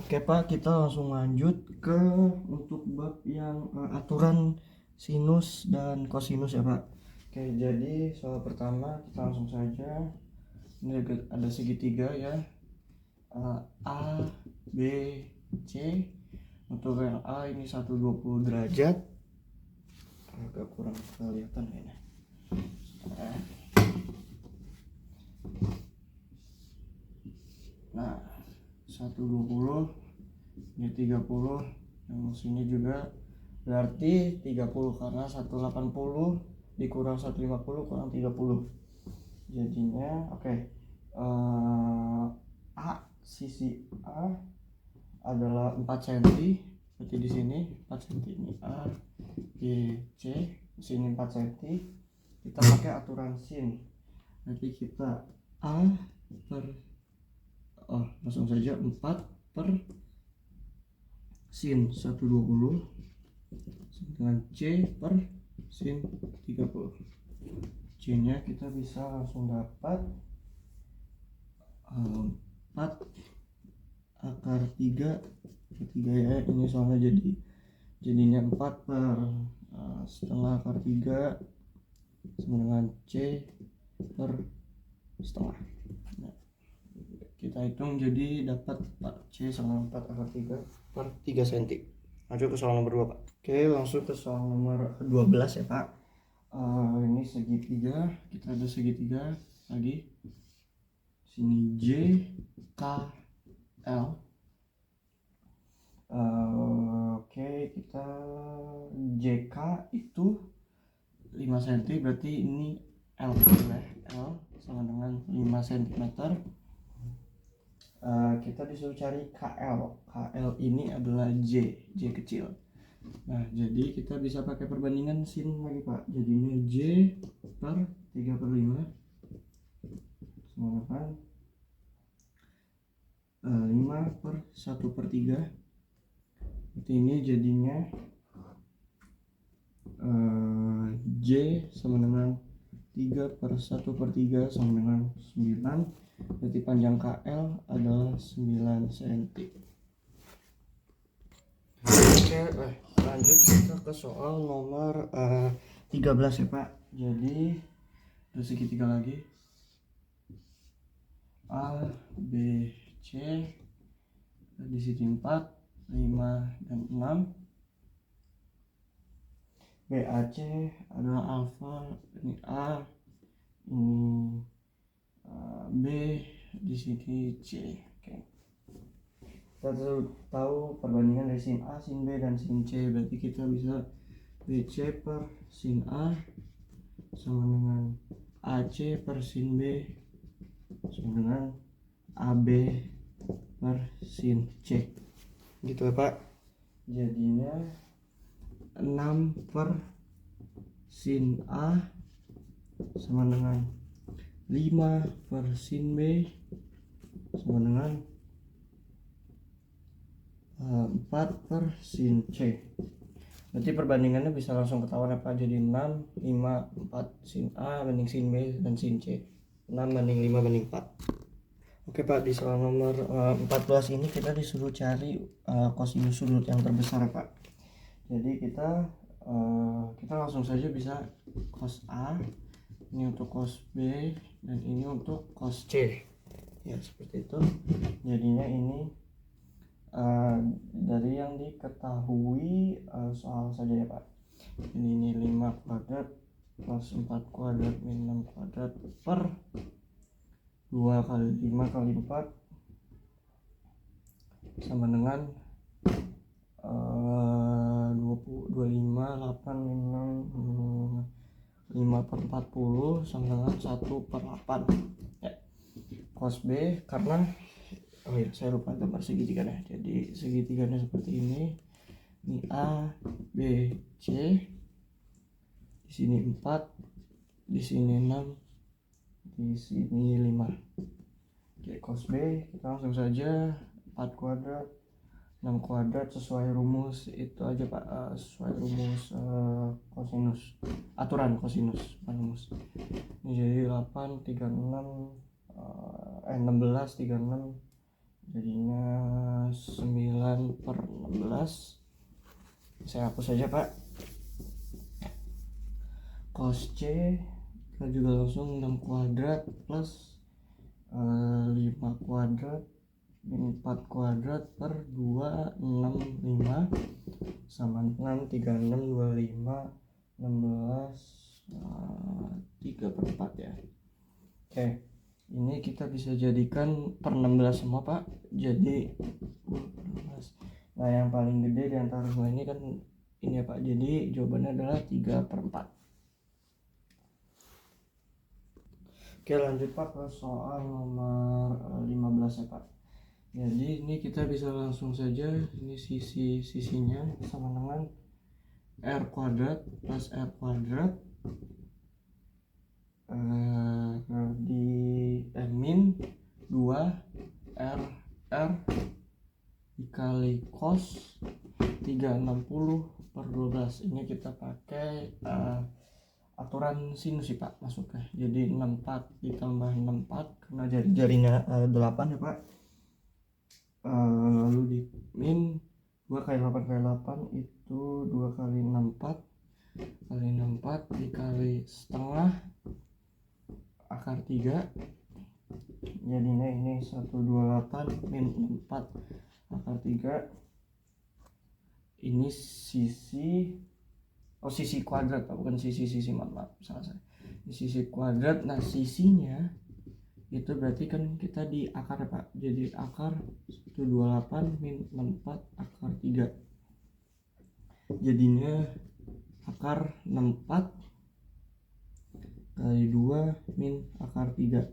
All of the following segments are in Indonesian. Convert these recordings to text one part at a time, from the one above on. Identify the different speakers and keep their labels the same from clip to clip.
Speaker 1: Oke Pak, kita langsung lanjut ke untuk bab yang aturan sinus dan kosinus ya Pak. Oke, jadi soal pertama kita langsung saja. Ini ada segitiga ya, A, B, C. Untuk yang A ini 120 derajat. Agak kurang kelihatan kayaknya. Nah, 120 ini 30, yang sini juga berarti 30 karena 180 dikurang 150 kurang 30. Jadinya oke. A, sisi A adalah 4 cm. Berarti di sini 4 cm ini A, B, C. Di sini 4 cm. Kita pakai aturan sin. Nanti kita A per langsung saja 4 per sin 120 dengan C per sin 30. C nya kita bisa langsung dapat 4 akar 3 ya, ini soalnya jadinya 4 per setengah akar 3 sama dengan C per setengah. Nah, kita hitung jadi dapat 4C sama 4 akar 3 per 3 cm. Lanjut ke soal nomor 2 Pak. Oke, langsung ke soal nomor 12 ya Pak. Ini segitiga, kita ada segitiga lagi. Sini J, K, L. Oke, kita JK itu 5 cm, berarti ini L ya. L sama dengan 5 cm. Kita disuruh cari KL. KL ini adalah J kecil. Nah, jadi kita bisa pakai perbandingan sin lagi Pak. Jadinya J per 3 per 5 sama dengan 5 per 1 per 3. Berarti ini jadinya J sama dengan 3 per 1 per 3 sama dengan 9. Berarti panjang KL adalah 9 cm. Oke, lanjut kita ke soal nomor 13 ya Pak. Jadi ada segitiga lagi, A, B, C. Di sini 4, 5, dan 6. BAC adalah alfa, ini A, ini B, di sini C. Oke. Kita tahu perbandingan dari sin A, sin B, dan sin C. Berarti kita bisa BC per sin A sama dengan AC per sin B sama dengan AB per sin C. Gitu ya Pak. Jadinya 6 per sin A sama dengan 5 per sin B sama dengan 4 per sin C. Berarti perbandingannya bisa langsung ketahuan apa, jadi 6, 5, 4 sin A banding sin B dan sin C. 6 banding 5 banding 4. Oke Pak, di soal nomor 14 ini kita disuruh cari kosinus sudut yang terbesar Pak. Jadi kita langsung saja bisa cos A, ini untuk cos B, dan ini untuk cos C ya, seperti itu. Jadinya ini dari yang diketahui soal saja ya Pak. Ini 5 kuadrat plus 4 kuadrat min 6 kuadrat per 2 kali 5 kali 4 sama dengan 25, 8, 5 per 40 sama dengan 1 per 8 ya. Cos B karena saya lupa gambar segitiganya. Jadi segitiganya seperti ini A, B, C. Di sini 4, di sini 6, di sini 5. Oke, cos B kita langsung saja 4 kuadrat 6 kuadrat sesuai rumus itu aja Pak, sesuai rumus kosinus, aturan kosinus bukan rumus. Ini jadi 8 36 16 36 jadinya 9 per 16. Saya hapus saja Pak. Cos C kita juga langsung 6 kuadrat plus 5 kuadrat min 4 kuadrat per 265 sama dengan 3625 16 3 per 4 ya. Oke, ini kita bisa jadikan per 16 semua Pak, jadi 16. Nah yang paling gede di antara semua ini kan ini ya Pak, jadi jawabannya adalah 3 per 4. Oke, lanjut Pak ke soal nomor 15 ya Pak. Jadi ini kita bisa langsung saja, ini sisinya sama dengan R kuadrat plus R kuadrat di min 2 R dikali cos 360 per 12. Ini kita pakai aturan sinus sih Pak masuknya. Jadi 64 ditambah 64 karena jarinya 8 ya Pak. Lalu di min 2 kali 8 kali 8 itu 2 kali 64 kali 64 dikali setengah akar 3, jadinya ini 128 min 4 akar 3. Ini sisi kuadrat Pak, bukan sisi maaf salah saya. Ini sisi kuadrat. Nah sisinya itu berarti kan kita di akar ya Pak, jadi akar 128 min 64 akar 3, jadinya akar 64 kali 2 min akar 3.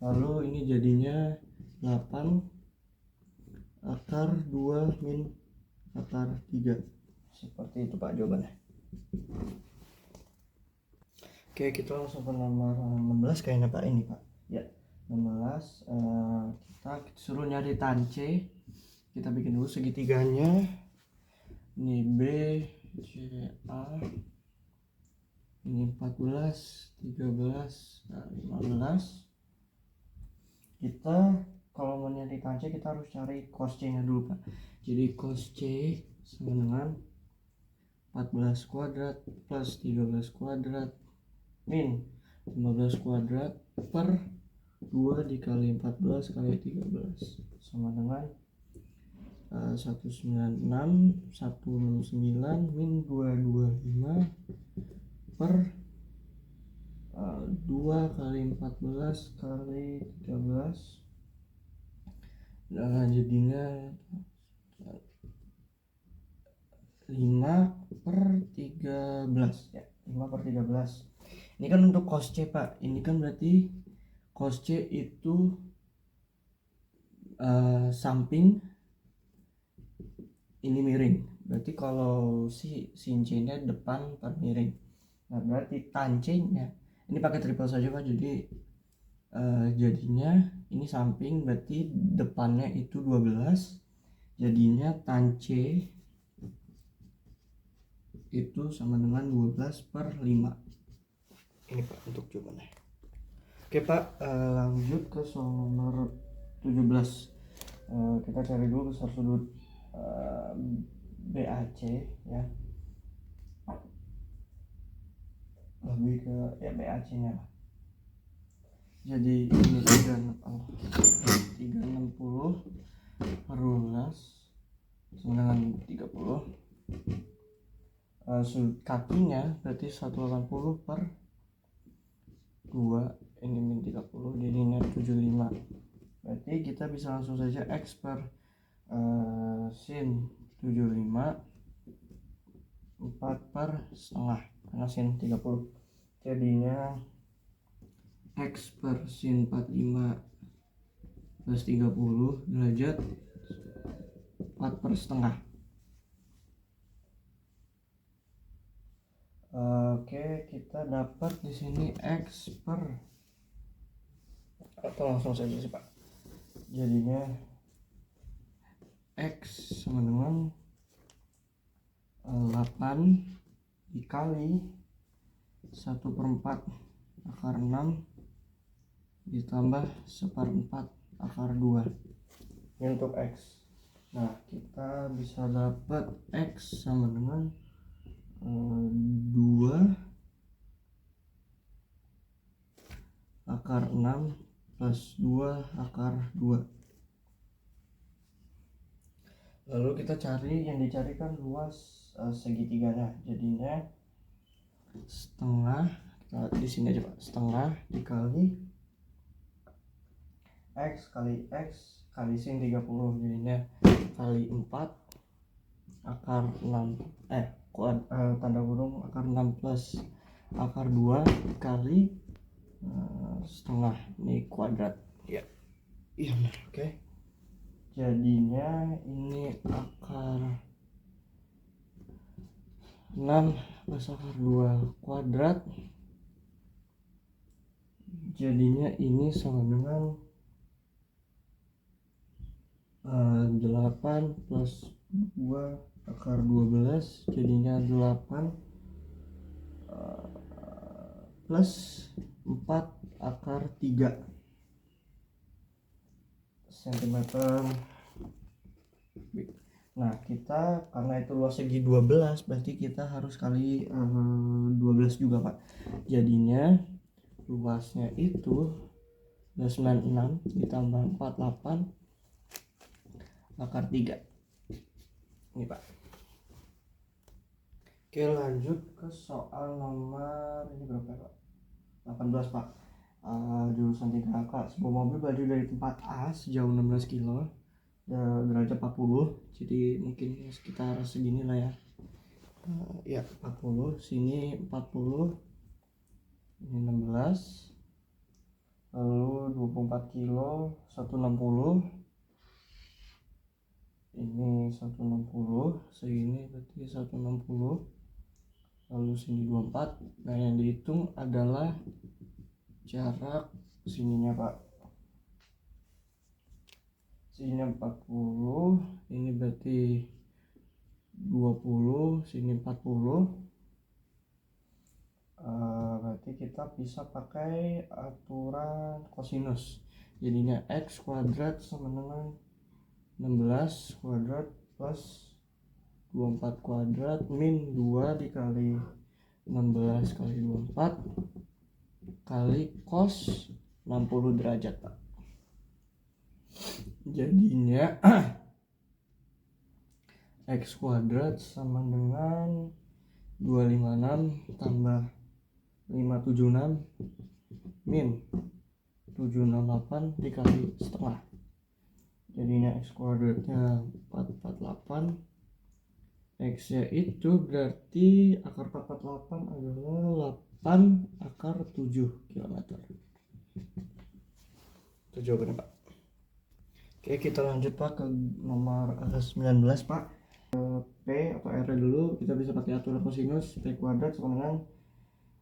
Speaker 1: Lalu ini jadinya 8 akar 2 min akar 3. Seperti itu Pak jawabannya. Oke, kita langsung ke nomor 16 kayaknya Pak ini Pak. Ya, 16 kita suruh nyari tan C. Kita bikin dulu segitiganya. Ini B, C, A. Ini 14, 13, 15. Kita kalau mau nyari tan C kita harus cari cos C nya dulu Pak. Jadi cos C sama dengan 14 kuadrat plus 13 kuadrat min 15 kuadrat per 2 dikali 14 kali 13 sama dengan 196 169 min 225 per 2 kali 14 kali 13. Nah jadinya 5 per 13 ya, 5 per 13. Ini kan untuk cos C Pak, ini kan berarti cos C itu samping, ini miring, berarti kalau sin C nya depan per miring. Nah berarti tan C nya ini pakai triple saja Pak, jadi jadinya ini samping berarti depannya itu 12, jadinya tan C itu sama dengan 12 per 5. Ini Pak untuk jawabannya. Oke Pak, lanjut ke soal nomor 17. Kita cari dulu besar sudut BAC ya, lebih ke ya BAC nya lah. Jadi ini 360 per 12 sama dengan 30. Sudut kakinya berarti 180 per 2, ini min 30, jadinya 75. Berarti kita bisa langsung saja X per sin 75 4 per setengah karena sin 30, jadinya X per sin 45 plus 30 derajat 4 per setengah. Oke, kita dapat di sini X per, atau langsung saja sih Pak, jadinya X sama dengan 8 dikali 1/4 akar 6 ditambah 1/4 akar 2. Ini untuk X. Nah, kita bisa dapat X sama dengan 2 akar 6 plus 2 akar 2. Lalu kita cari, yang dicarikan luas segitiganya. Jadinya setengah, kita di sini aja Pak, setengah dikali X kali X kali sin 30, jadinya kali 4 akar 6 tanda kurung akar 6 plus akar 2 kali setengah, ini kuadrat ya. Iya benar. Oke. Jadinya ini akar 6 plus akar 2 kuadrat, jadinya ini sama dengan 8 plus 2 akar 12, jadinya 8 plus 4 akar 3 cm. Nah, kita karena itu luas segi 12, berarti kita harus kali 12 juga Pak. Jadinya luasnya itu 96 ditambah 48 akar 3 ini Pak. Oke, lanjut ke soal nomor ini berapa Pak? 18 Pak. Jurusan 3K, sebuah mobil berada dari tempat A sejauh 16 kilo derajat 40, jadi mungkin sekitar segini lah ya. Ya 40, sini 40, ini 16, lalu 24 kilo 160, ini 160, segini berarti 160, lalu sini 24. Nah, yang dihitung adalah jarak sininya Pak. Sini 40, ini berarti 20, sini 40. Berarti kita bisa pakai aturan kosinus. Jadinya X kuadrat sama dengan 16 kuadrat plus 24 kuadrat min 2 dikali 16 kali 24 kali cos 60 derajat Pak. Jadinya X kuadrat sama dengan 256 tambah 576 min 768 dikali setengah, jadinya X kuadratnya 448. X nya itu berarti akar 448 adalah 8 akar 7 km. Itu jawabannya Pak. Oke, kita lanjut Pak ke nomor 19 Pak. P atau R dulu, kita bisa pakai aturan kosinus. P kuadrat sama dengan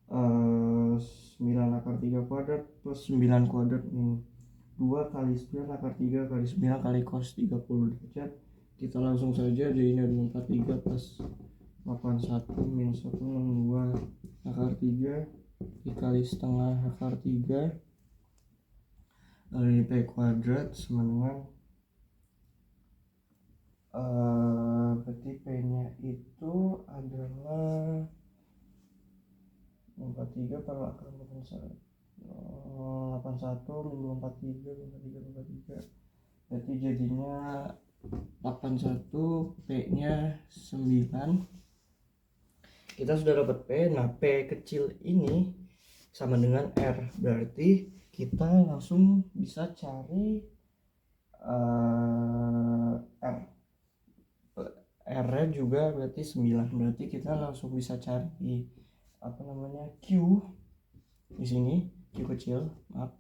Speaker 1: 9 akar 3 kuadrat plus 9 kuadrat min 2 kali 9 akar 3 kali 9 kali cos 30 derajat. Kita langsung saja, jadinya 243 plus 81 min 162 akar 3 dikali setengah akar 3, lalu ini P kuadrat sama dengan berarti P nya itu adalah 43 per akar 81 min 243 berarti jadinya 81, P nya 9. Kita sudah dapat P. Nah, P kecil ini sama dengan R, berarti kita langsung bisa cari R nya juga berarti 9, berarti kita langsung bisa cari Q di sini, Q kecil, maaf,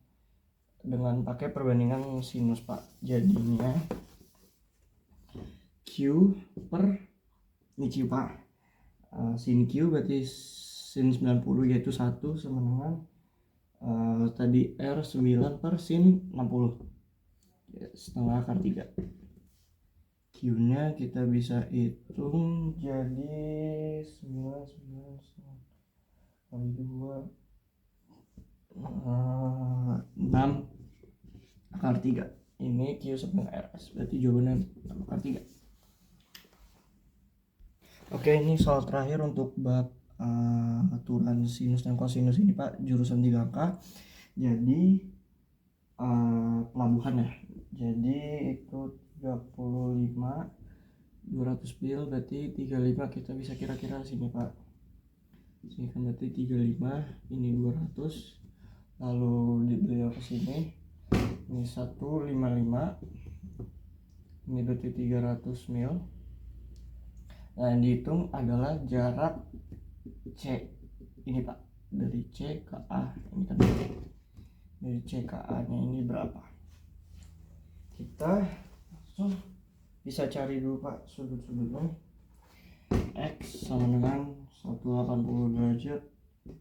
Speaker 1: dengan pakai perbandingan sinus Pak. Jadinya Q per ini Q Pak, sin Q berarti sin 90 yaitu 1 sama dengan tadi R 9 per sin 60 ya, setengah akar 3. Q nya kita bisa hitung jadi 9 kali 2 6 akar 3. ini Q sama dengan RS, berarti jawabannya akar 3. Oke, ini soal terakhir untuk bab aturan sinus dan kosinus ini Pak, jurusan 3 angka. Jadi pelabuhan ya, jadi itu 35 200 pil, berarti 35 kita bisa kira-kira sini Pak. Sini kan berarti 35, ini 200, lalu beliau ke sini, ini 155, ini berarti 300 mil. Nah, yang dihitung adalah jarak C ini Pak, dari C ke A. Ini kan dari C ke A nya ini berapa? Kita langsung bisa cari dulu Pak sudut-sudutnya. X sama dengan 180 derajat,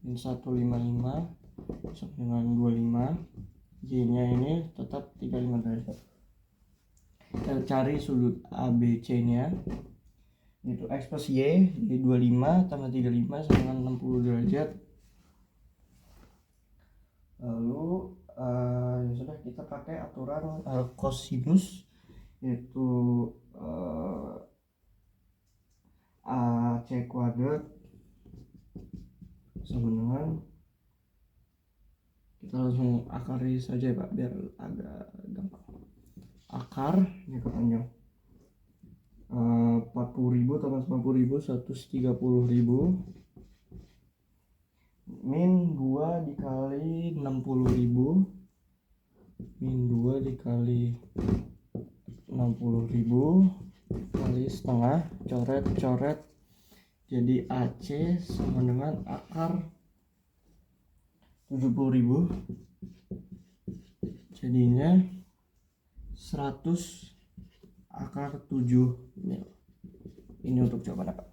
Speaker 1: ini 155 sama dengan 25, Y nya ini tetap 35 derajat. Kita cari sudut ABC nya, itu X plus Y, jadi 25 tambah 35 sama dengan 60 derajat. Lalu ya sudah, kita pakai aturan kosinus, yaitu AC kuadrat sama dengan, kita langsung akari saja Pak biar agak gampang. Akar ini kepanjang 40.000 tambah 90.000 130.000 min 2 dikali 60.000 min 2 dikali 60.000 kali setengah, coret, jadi AC sama dengan akar 70.000, jadinya 100 akar 7 mil. Ini untuk jawaban apa?